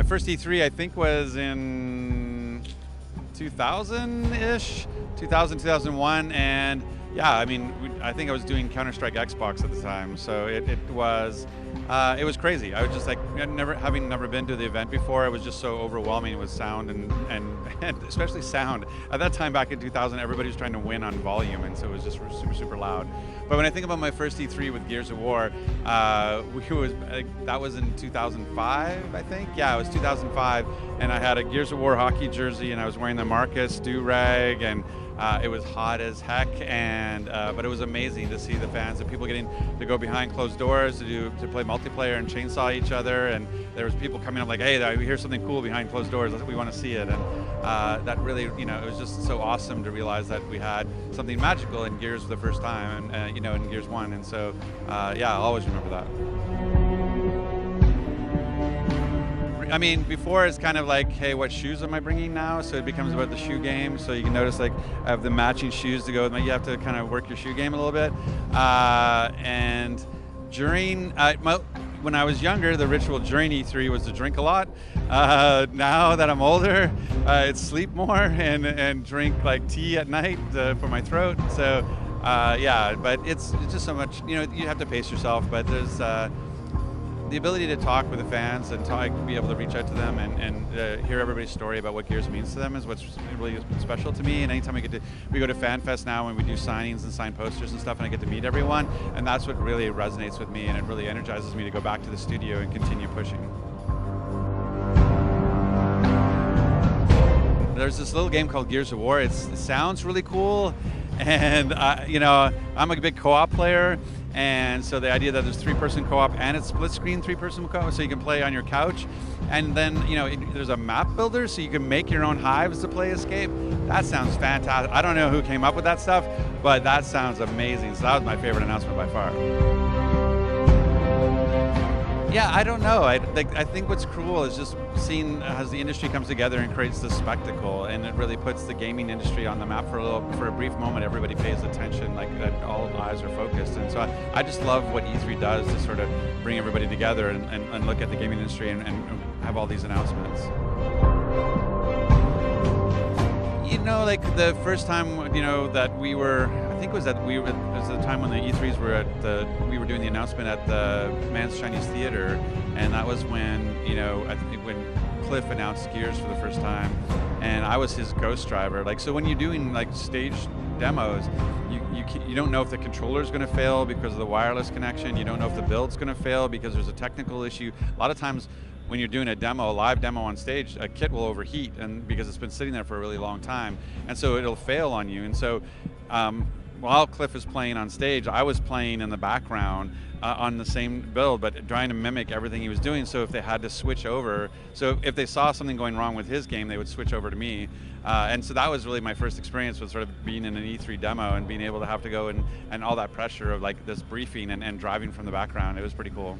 first E3 I think was in 2000-ish, 2001, and yeah, I mean, I think I was doing Counter-Strike Xbox at the time, so it was crazy. I was just like, having never been to the event before, it was just so overwhelming with sound and especially sound. At that time, back in 2000, everybody was trying to win on volume, and so it was just super, super loud. But when I think about my first E3 with Gears of War, that was in 2005, I think. Yeah, it was 2005, and I had a Gears of War hockey jersey, and I was wearing the Marcus do-rag, and it was hot as heck, and but it was amazing to see the fans and people getting to go behind closed doors to play multiplayer and chainsaw each other, and there was people coming up like, hey, we hear something cool behind closed doors, we want to see it, and that really, it was just so awesome to realize that we had something magical in Gears for the first time, and in Gears 1, and so yeah, I'll always remember that. I mean, before it's kind of like, hey, what shoes am I bringing now? So it becomes about the shoe game. So you can notice, like, I have the matching shoes to go with my, you have to kind of work your shoe game a little bit. And during, when I was younger, the ritual during E3 was to drink a lot. Now that I'm older, it's sleep more and drink like tea at night for my throat. So yeah, but it's just so much, you have to pace yourself, but there's, the ability to talk with the fans and be able to reach out to them and hear everybody's story about what Gears means to them is what's really special to me. And anytime we go to FanFest now and we do signings and sign posters and stuff, and I get to meet everyone, and that's what really resonates with me, and it really energizes me to go back to the studio and continue pushing. There's this little game called Gears of War. It sounds really cool, and I'm a big co-op player. And so the idea that there's 3-person co-op and it's split screen 3-person co-op, so you can play on your couch, and then there's a map builder, so you can make your own hives to play Escape. That sounds fantastic. I don't know who came up with that stuff, but that sounds amazing. So that was my favorite announcement by far. Yeah, I don't know. I think what's cool is just seeing as the industry comes together and creates this spectacle, and it really puts the gaming industry on the map for a brief moment. Everybody pays attention, like all eyes are focused, and so I just love what E3 does to sort of bring everybody together and look at the gaming industry and have all these announcements. Like the first time, that we were, I think it was the time when the E3s were we were doing the announcement at the Mann's Chinese Theater, and that was when, I think when Cliff announced Gears for the first time, and I was his ghost driver. Like, so when you're doing like stage demos, you don't know if the controller is going to fail because of the wireless connection. You don't know if the build's going to fail because there's a technical issue. A lot of times, when you're doing a live demo on stage, a kit will overheat, and because it's been sitting there for a really long time, and so it'll fail on you. And so while Cliff is playing on stage, I was playing in the background on the same build, but trying to mimic everything he was doing. So if they had to switch over, so if they saw something going wrong with his game, they would switch over to me. And so that was really my first experience with sort of being in an E3 demo and being able to have to go and all that pressure of like this briefing and driving from the background. It was pretty cool.